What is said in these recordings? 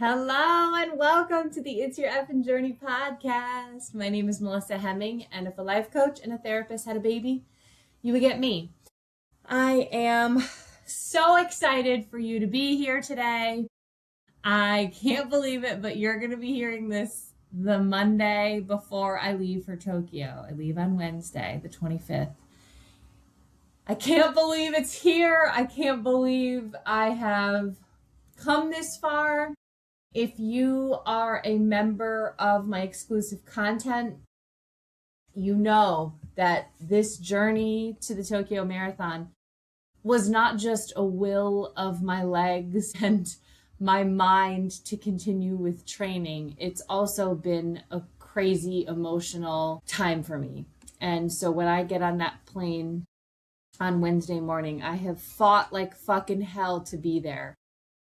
Hello and welcome to the It's Your Effin' Journey podcast. My name is Melissa Hemming, and if a life coach and a therapist had a baby, you would get me. I am so excited for you to be here today. I can't believe it, but you're going to be hearing this the Monday before I leave for Tokyo. I leave on Wednesday, the 25th. I can't believe it's here. I can't believe I have come this far. If you are a member of my exclusive content, you know that this journey to the Tokyo Marathon was not just a will of my legs and my mind to continue with training. It's also been a crazy emotional time for me. And so when I get on that plane on Wednesday morning, I have fought like fucking hell to be there.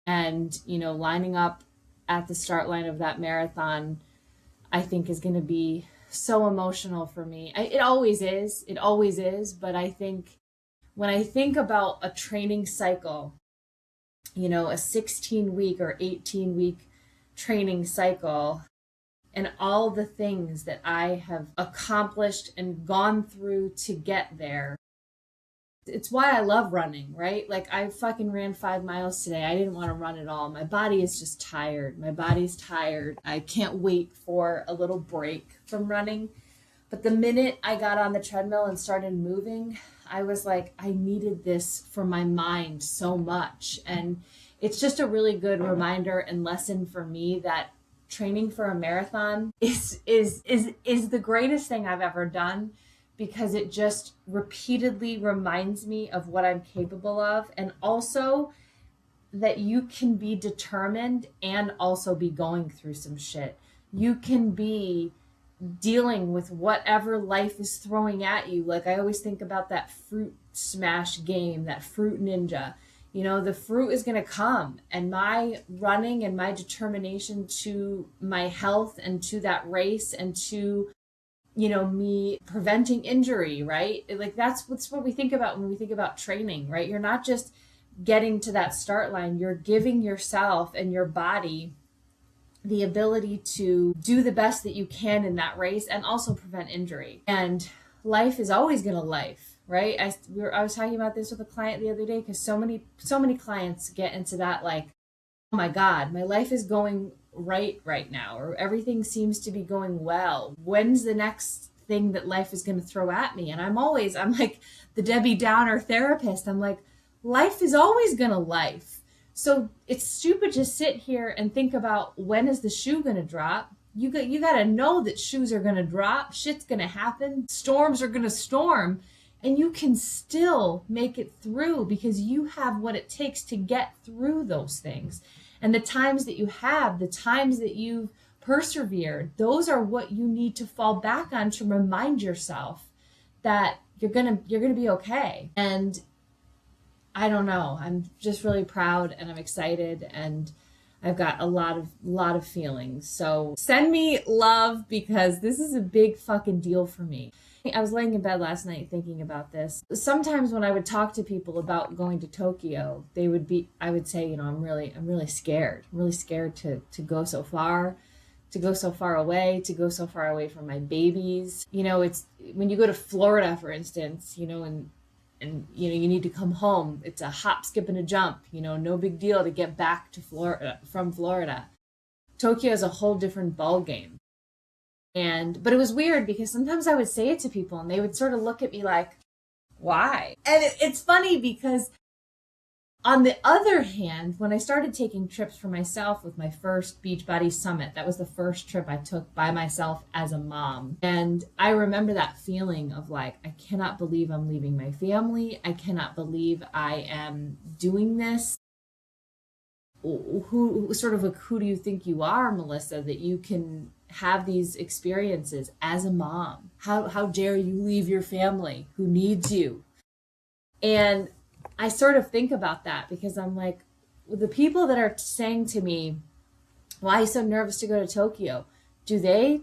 And, lining up at the start line of that marathon, I think is going to be so emotional for me. It always is. But I think when I think about a training cycle, a 16-week or 18-week training cycle, and all the things that I have accomplished and gone through to get there, it's why I love running, right? Like I fucking ran 5 miles today. I didn't want to run at all. My body is just tired. My body's tired. I can't wait for a little break from running. But the minute I got on the treadmill and started moving, I was like, I needed this for my mind so much. And it's just a really good reminder and lesson for me that training for a marathon is the greatest thing I've ever done, because it just repeatedly reminds me of what I'm capable of, and also that you can be determined and also be going through some shit. You can be dealing with whatever life is throwing at you. Like I always think about that fruit smash game, that fruit ninja. The fruit is going to come, and my running and my determination to my health and to that race and to me preventing injury, right? Like that's what we think about when we think about training, right? You're not just getting to that start line, you're giving yourself and your body the ability to do the best that you can in that race and also prevent injury. And life is always going to life, right? I was talking about this with a client the other day, because so many clients get into that, like, oh my God, my life is going right now, or everything seems to be going well. When's the next thing that life is going to throw at me? And I'm like the Debbie Downer therapist. I'm like, life is always going to life. So it's stupid to sit here and think about when is the shoe going to drop. You got to know that shoes are going to drop. Shit's going to happen. Storms are going to storm. And you can still make it through, because you have what it takes to get through those things. And the times that you have, the times that you've persevered, those are what you need to fall back on to remind yourself that you're gonna be okay. And I don't know, I'm just really proud and I'm excited, and I've got a lot of feelings. So send me love, because this is a big fucking deal for me. I was laying in bed last night thinking about this. Sometimes when I would talk to people about going to Tokyo, I would say, I'm really scared. I'm really scared to go so far, to go so far away from my babies. It's when you go to Florida, for instance, and you need to come home. It's a hop, skip, and a jump. No big deal to get back to Florida from Florida. Tokyo is a whole different ball game. But it was weird, because sometimes I would say it to people and they would sort of look at me like, why? And it's funny, because on the other hand, when I started taking trips for myself with my first Beachbody Summit, that was the first trip I took by myself as a mom. And I remember that feeling of like, I cannot believe I'm leaving my family. I cannot believe I am doing this. Who do you think you are, Melissa, that you can have these experiences as a mom? How dare you leave your family who needs you? And I sort of think about that, because I'm like, the people that are saying to me, why are you so nervous to go to Tokyo? Do they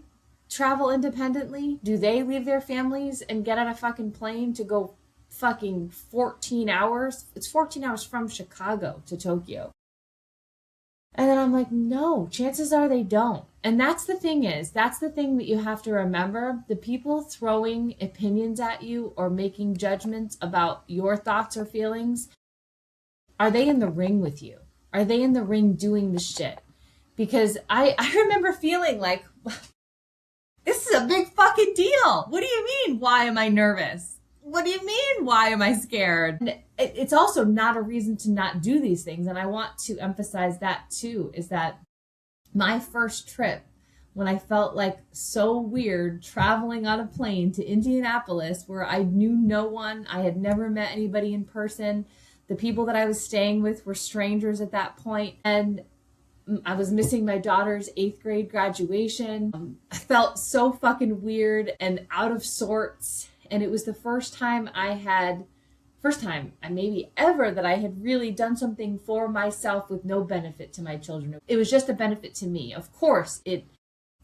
travel independently? Do they leave their families and get on a fucking plane to go fucking 14 hours? It's 14 hours from Chicago to Tokyo. And then I'm like, no, chances are they don't. And that's the thing that you have to remember. The people throwing opinions at you or making judgments about your thoughts or feelings, are they in the ring with you? Are they in the ring doing the shit? Because I remember feeling like, this is a big fucking deal. What do you mean? Why am I nervous? What do you mean? Why am I scared? And it's also not a reason to not do these things. And I want to emphasize that too, is that my first trip, when I felt like so weird traveling on a plane to Indianapolis where I knew no one, I had never met anybody in person. The people that I was staying with were strangers at that point, and I was missing my daughter's 8th grade graduation. I felt so fucking weird and out of sorts. And it was the first time maybe ever, that I had really done something for myself with no benefit to my children. It was just a benefit to me. Of course, it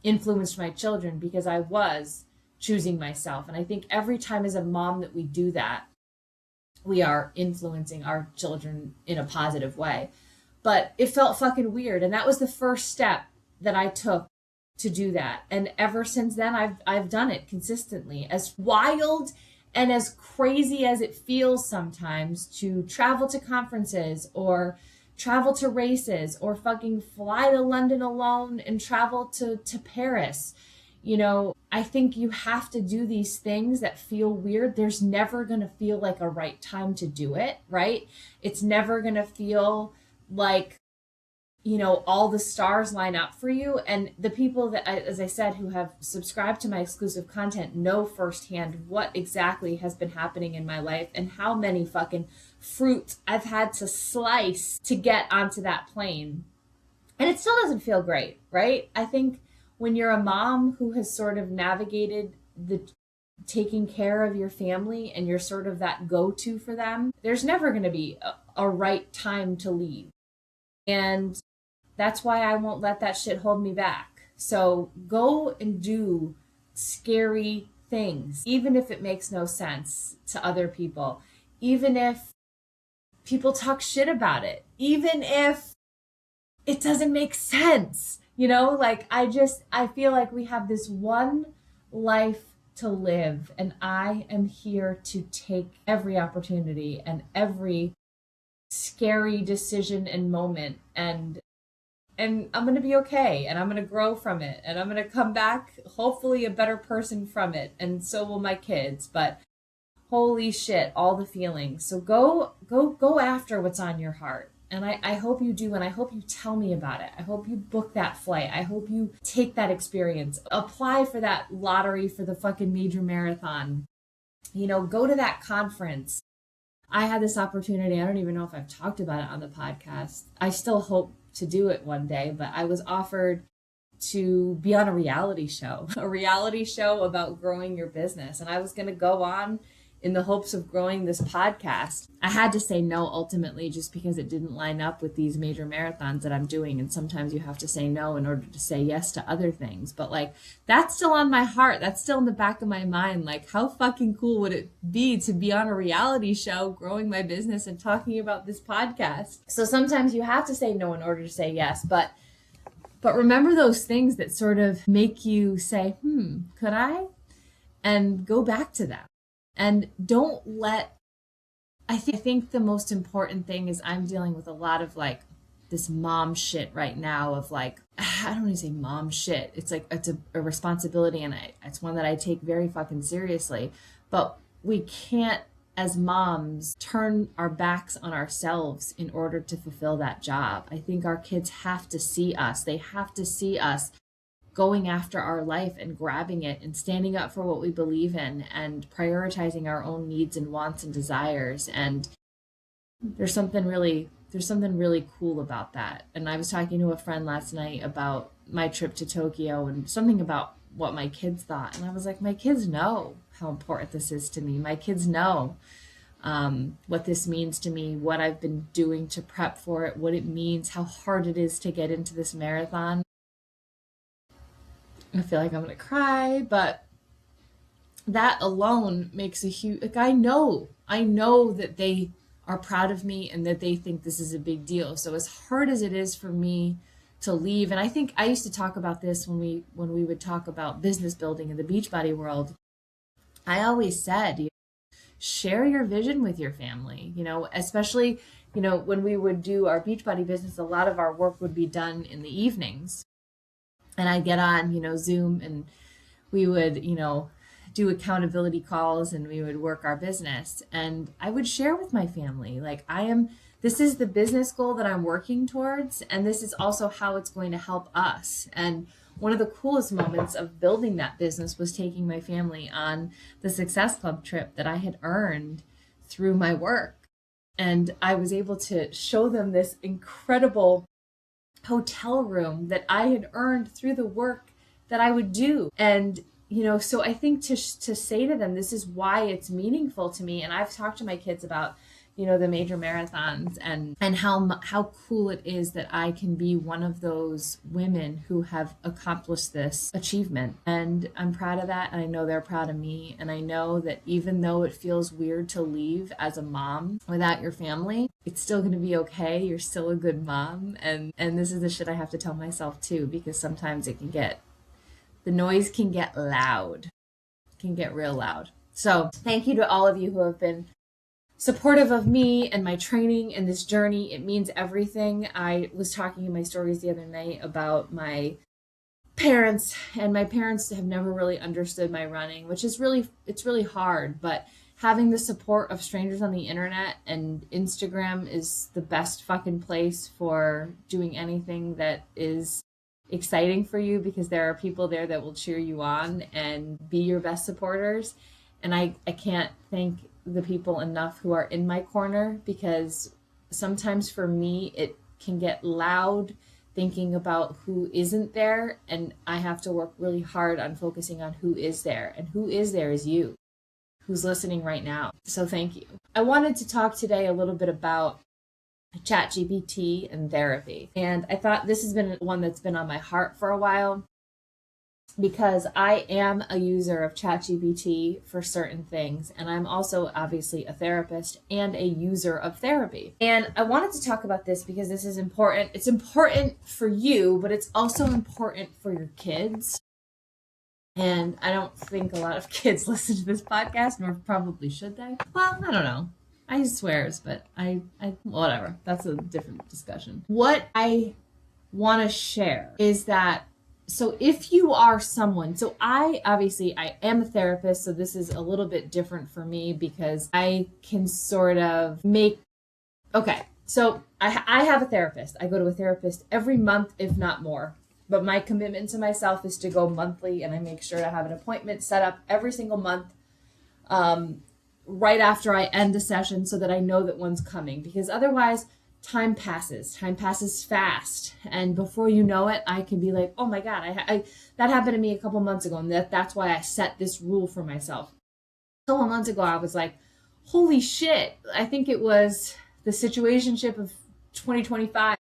influenced my children because I was choosing myself. And I think every time as a mom that we do that, we are influencing our children in a positive way. But it felt fucking weird. And that was the first step that I took to do that. And ever since then, I've done it consistently. As wild and as crazy as it feels sometimes to travel to conferences or travel to races or fucking fly to London alone and travel to Paris. You know, I think you have to do these things that feel weird. There's never going to feel like a right time to do it, right? It's never going to feel like, you know, all the stars line up for you. And the people that, as I said, who have subscribed to my exclusive content know firsthand what exactly has been happening in my life and how many fucking fruits I've had to slice to get onto that plane. And it still doesn't feel great, right? I think when you're a mom who has sort of navigated the taking care of your family and you're sort of that go-to for them, there's never going to be a right time to leave. And that's why I won't let that shit hold me back. So go and do scary things, even if it makes no sense to other people, even if people talk shit about it, even if it doesn't make sense. You know, like I feel like we have this one life to live, and I am here to take every opportunity and every scary decision and moment, and I'm going to be okay, and I'm going to grow from it, and I'm going to come back hopefully a better person from it, and so will my kids. But holy shit, all the feelings. So go after what's on your heart. And I hope you do, and I hope you tell me about it. I hope you book that flight. I hope you take that experience. Apply for that lottery for the fucking major marathon. You know, go to that conference. I had this opportunity. I don't even know if I've talked about it on the podcast. I still hope to do it one day, but I was offered to be on a reality show about growing your business. And I was going to go on in the hopes of growing this podcast. I had to say no ultimately, just because it didn't line up with these major marathons that I'm doing. And sometimes you have to say no in order to say yes to other things. But like, that's still on my heart. That's still in the back of my mind. Like, how fucking cool would it be to be on a reality show, growing my business and talking about this podcast? So sometimes you have to say no in order to say yes. But remember those things that sort of make you say, could I? And go back to them. And don't let, I think the most important thing is I'm dealing with a lot of like this mom shit right now of like, I don't want to say mom shit. It's like, it's a responsibility, and it's one that I take very fucking seriously. But we can't, as moms, turn our backs on ourselves in order to fulfill that job. I think our kids have to see us. They have to see us going after our life and grabbing it and standing up for what we believe in and prioritizing our own needs and wants and desires. And there's something really cool about that. And I was talking to a friend last night about my trip to Tokyo and something about what my kids thought. And I was like, my kids know how important this is to me. My kids know what this means to me, what I've been doing to prep for it, what it means, how hard it is to get into this marathon. I feel like I'm going to cry, but that alone makes a huge, like, I know that they are proud of me and that they think this is a big deal. So as hard as it is for me to leave, and I think I used to talk about this when we would talk about business building in the Beachbody world, I always said, share your vision with your family, especially, when we would do our Beachbody business, a lot of our work would be done in the evenings. And I'd get on, Zoom, and we would, do accountability calls, and we would work our business. And I would share with my family, like, this is the business goal that I'm working towards, and this is also how it's going to help us. And one of the coolest moments of building that business was taking my family on the Success Club trip that I had earned through my work. And I was able to show them this incredible hotel room that I had earned through the work that I would do. And so I think to say to them, this is why it's meaningful to me. And I've talked to my kids about, the major marathons and how cool it is that I can be one of those women who have accomplished this achievement. And I'm proud of that. And I know they're proud of me. And I know that even though it feels weird to leave as a mom without your family, it's still going to be okay. You're still a good mom. And this is the shit I have to tell myself too, because sometimes the noise can get loud, can get real loud. So thank you to all of you who have been supportive of me and my training and this journey. It means everything. I was talking in my stories the other night about my parents, and my parents have never really understood my running, which is it's really hard, but having the support of strangers on the internet and Instagram is the best fucking place for doing anything that is exciting for you, because there are people there that will cheer you on and be your best supporters. And I can't thank the people enough who are in my corner, because sometimes for me it can get loud thinking about who isn't there, and I have to work really hard on focusing on who is there, and who is there is you, who's listening right now. So thank you. I wanted to talk today a little bit about ChatGPT and therapy. And I thought this has been one that's been on my heart for a while, because I am a user of ChatGPT for certain things. And I'm also obviously a therapist and a user of therapy. And I wanted to talk about this because this is important. It's important for you, but it's also important for your kids. And I don't think a lot of kids listen to this podcast, nor probably should they. Well, I don't know. I use swears, but I whatever. That's a different discussion. What I want to share is that, so if you are someone, so I am a therapist, so this is a little bit different for me, because I can sort of so I have a therapist. I go to a therapist every month, if not more. But my commitment to myself is to go monthly, and I make sure to have an appointment set up every single month, right after I end the session, so that I know that one's coming, because otherwise time passes fast. And before you know it, I can be like, oh my God, I that happened to me a couple months ago. And that's why I set this rule for myself. A couple months ago, I was like, holy shit. I think it was the situationship of 2025.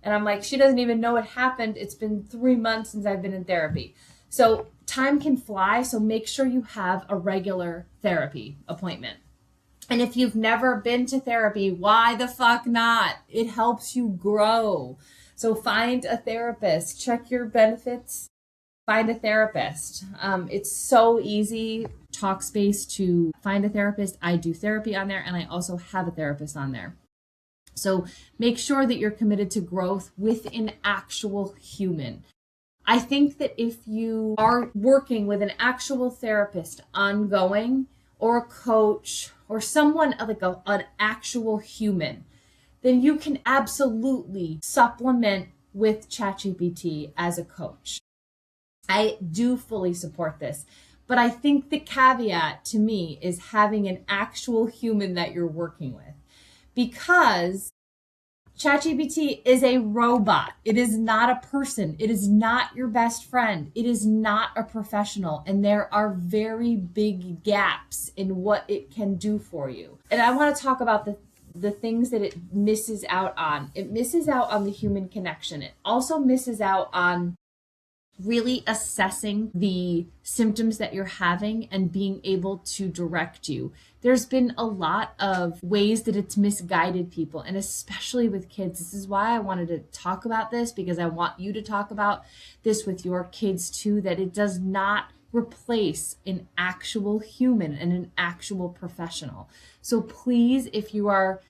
And I'm like, she doesn't even know it happened. It's been 3 months since I've been in therapy. So time can fly. So make sure you have a regular therapy appointment. And if you've never been to therapy, why the fuck not? It helps you grow. So find a therapist, check your benefits, find a therapist. It's so easy, Talkspace, to find a therapist. I do therapy on there, and I also have a therapist on there. So make sure that you're committed to growth with an actual human. I think that if you are working with an actual therapist ongoing, or a coach, or someone like an actual human, then you can absolutely supplement with ChatGPT as a coach. I do fully support this. But I think the caveat to me is having an actual human that you're working with, because ChatGPT is a robot. It is not a person. It is not your best friend. It is not a professional. And there are very big gaps in what it can do for you. And I want to talk about the things that it misses out on. It misses out on the human connection. It also misses out on really assessing the symptoms that you're having and being able to direct you. There's been a lot of ways that it's misguided people, and especially with kids. This is why I wanted to talk about this, because I want you to talk about this with your kids too, that it does not replace an actual human and an actual professional. So please, if you're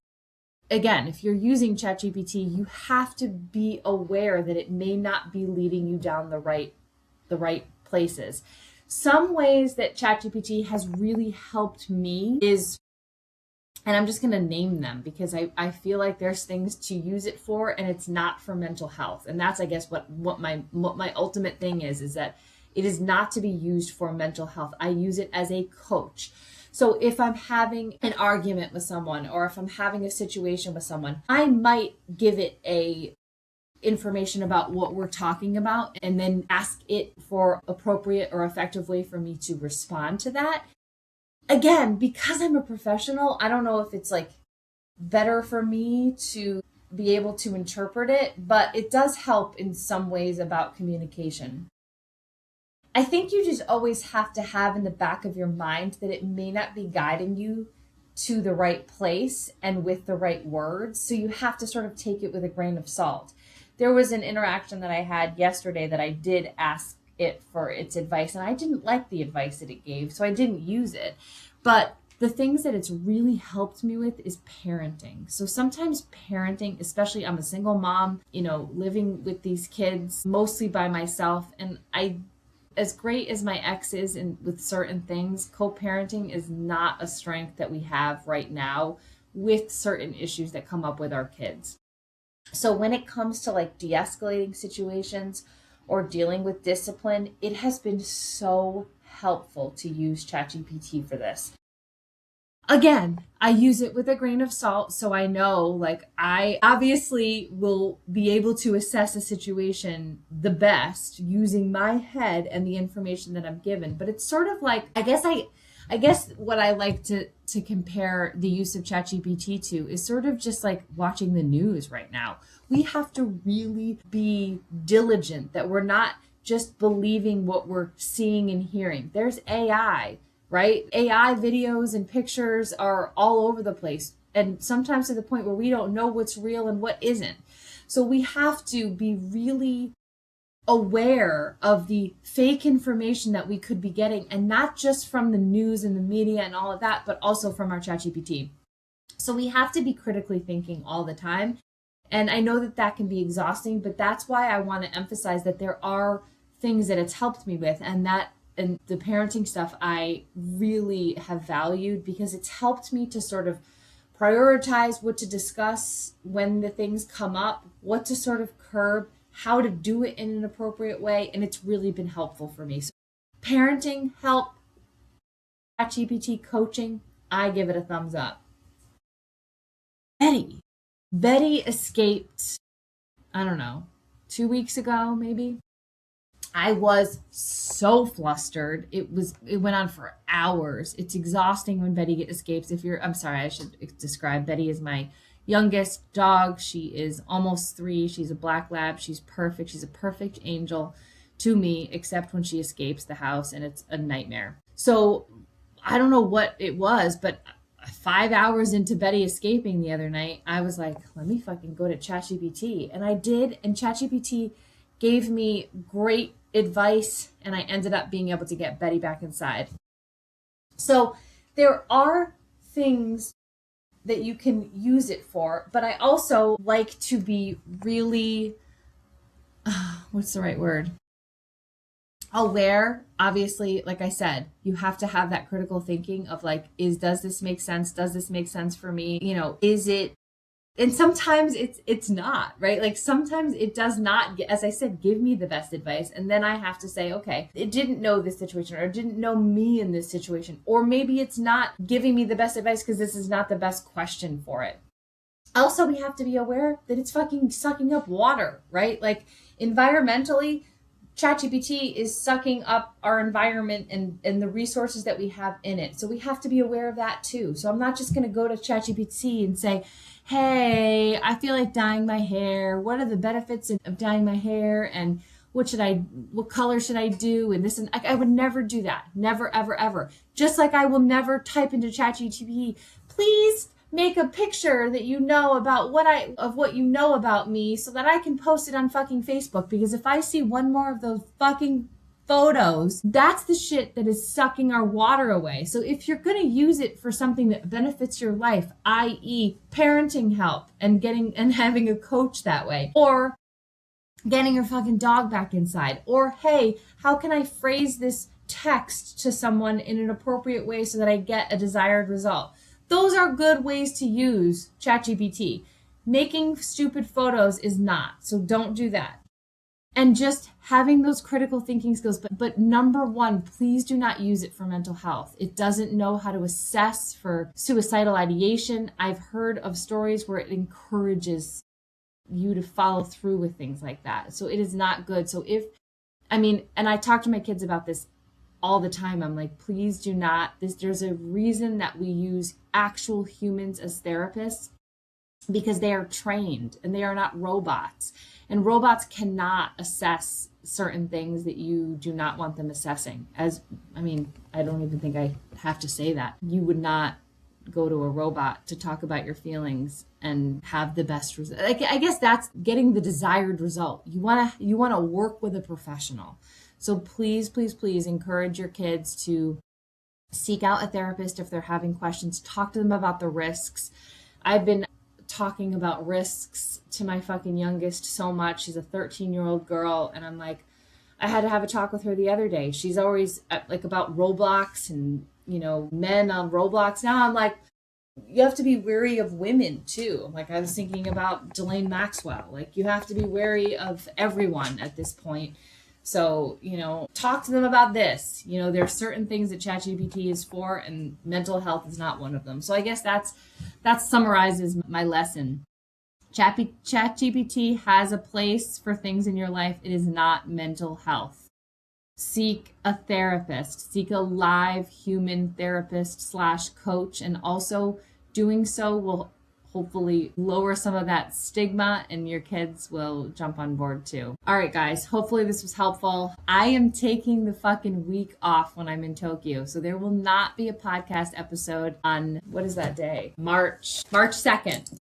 using ChatGPT, you have to be aware that it may not be leading you down the right places. Some ways that ChatGPT has really helped me is, and I'm just going to name them because I feel like there's things to use it for, and it's not for mental health. And that's, I guess, what my ultimate thing is that it is not to be used for mental health. I use it as a coach. So if I'm having an argument with someone, or if I'm having a situation with someone, I might give it information about what we're talking about and then ask it for appropriate or effective way for me to respond to that. Again, because I'm a professional, I don't know if it's like better for me to be able to interpret it, but it does help in some ways about communication. I think you just always have to have in the back of your mind that it may not be guiding you to the right place and with the right words. So you have to sort of take it with a grain of salt. There was an interaction that I had yesterday that I did ask it for its advice, and I didn't like the advice that it gave, so I didn't use it. But the things that it's really helped me with is parenting. So sometimes parenting, especially I'm a single mom, living with these kids mostly by myself, and as great as my ex is and with certain things, co-parenting is not a strength that we have right now with certain issues that come up with our kids. So when it comes to like de-escalating situations or dealing with discipline, it has been so helpful to use ChatGPT for this. Again, I use it with a grain of salt, so I know, like, I obviously will be able to assess a situation the best using my head and the information that I'm given. But it's sort of like, I guess what I like to compare the use of ChatGPT to is sort of just like watching the news right now. We have to really be diligent that we're not just believing what we're seeing and hearing. There's AI. Right? AI videos and pictures are all over the place, and sometimes to the point where we don't know what's real and what isn't. So we have to be really aware of the fake information that we could be getting, and not just from the news and the media and all of that, but also from our ChatGPT. So we have to be critically thinking all the time. And I know that can be exhausting, but that's why I want to emphasize that there are things that it's helped me with, and the parenting stuff I really have valued, because it's helped me to sort of prioritize what to discuss when the things come up, what to sort of curb, how to do it in an appropriate way, and it's really been helpful for me. So parenting help, ChatGPT coaching, I give it a thumbs up. Betty escaped, I don't know, 2 weeks ago maybe. I was so flustered. It went on for hours. It's exhausting when Betty escapes. I'm sorry, I should describe. Betty is my youngest dog. She is almost 3. She's a black lab. She's perfect. She's a perfect angel to me, except when she escapes the house, and it's a nightmare. So I don't know what it was, but 5 hours into Betty escaping the other night, I was like, let me fucking go to ChatGPT. And I did, and ChatGPT gave me great advice, and I ended up being able to get Betty back inside. So there are things that you can use it for, but I also like to be really, what's the right word? Aware. Obviously, like I said, you have to have that critical thinking of like, does this make sense? Does this make sense for me? Is it? And sometimes it's not, right? Like sometimes it does not, as I said, give me the best advice. And then I have to say, okay, it didn't know this situation, or it didn't know me in this situation. Or maybe it's not giving me the best advice because this is not the best question for it. Also, we have to be aware that it's fucking sucking up water, right? Like environmentally, ChatGPT is sucking up our environment and the resources that we have in it. So we have to be aware of that too. So I'm not just going to go to ChatGPT and say, hey, I feel like dyeing my hair. What are the benefits of dyeing my hair? And what color should I do? And this, and I would never do that. Never, ever, ever. Just like I will never type into ChatGPT, please make a picture that you know about what you know about me so that I can post it on fucking Facebook. Because if I see one more of those fucking photos, that's the shit that is sucking our water away. So if you're going to use it for something that benefits your life, i.e. parenting help and having a coach that way, or getting your fucking dog back inside, or hey, how can I phrase this text to someone in an appropriate way so that I get a desired result? Those are good ways to use ChatGPT. Making stupid photos is not, so don't do that. And just having those critical thinking skills. But number one, please do not use it for mental health. It doesn't know how to assess for suicidal ideation. I've heard of stories where it encourages you to follow through with things like that. So it is not good. So and I talk to my kids about this all the time. I'm like, please do not, there's a reason that we use actual humans as therapists, because they are trained and they are not robots. And robots cannot assess certain things that you do not want them assessing. I don't even think I have to say that. You would not go to a robot to talk about your feelings and have the best result. I guess that's getting the desired result. You want to work with a professional. So please, please, please encourage your kids to seek out a therapist if they're having questions. Talk to them about the risks. I've been talking about risks to my fucking youngest so much. She's a 13-year-old girl, and I'm like, I had to have a talk with her the other day. She's always like about Roblox and, men on Roblox. Now I'm like, you have to be wary of women too. Like I was thinking about Ghislaine Maxwell. Like you have to be wary of everyone at this point. So, talk to them about this. There are certain things that ChatGPT is for, and mental health is not one of them. So I guess that summarizes my lesson. ChatGPT has a place for things in your life. It is not mental health. Seek a therapist. Seek a live human therapist / coach. And also doing so will hopefully lower some of that stigma, and your kids will jump on board too. All right, guys, hopefully this was helpful. I am taking the fucking week off when I'm in Tokyo, so there will not be a podcast episode on, what is that day? March 2nd.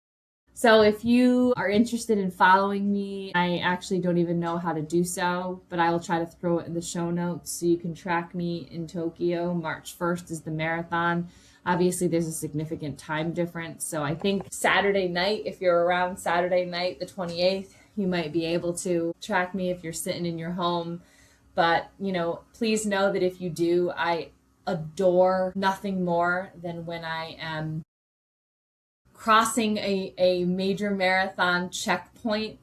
So if you are interested in following me, I actually don't even know how to do so, but I will try to throw it in the show notes so you can track me in Tokyo. March 1st is the marathon. Obviously, there's a significant time difference. So I think Saturday night, if you're around Saturday night, the 28th, you might be able to track me if you're sitting in your home. But, please know that if you do, I adore nothing more than when I am crossing a major marathon checkpoint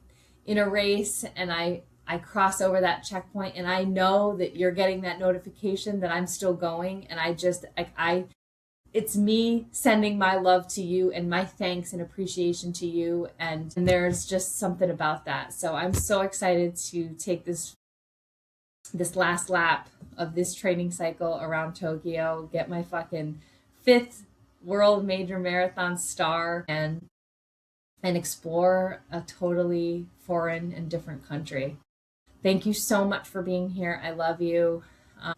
in a race, and I cross over that checkpoint, and I know that you're getting that notification that I'm still going, and it's me sending my love to you and my thanks and appreciation to you, and there's just something about that. So I'm so excited to take this last lap of this training cycle around Tokyo, get my fucking 5th world major marathon star, and explore a totally foreign and different country. Thank you so much for being here. I love you.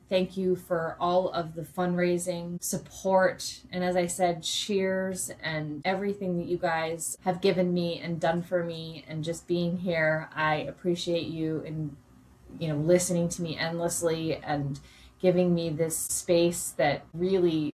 Thank you for all of the fundraising support. And as I said, cheers and everything that you guys have given me and done for me, and just being here. I appreciate you, and, listening to me endlessly and giving me this space that really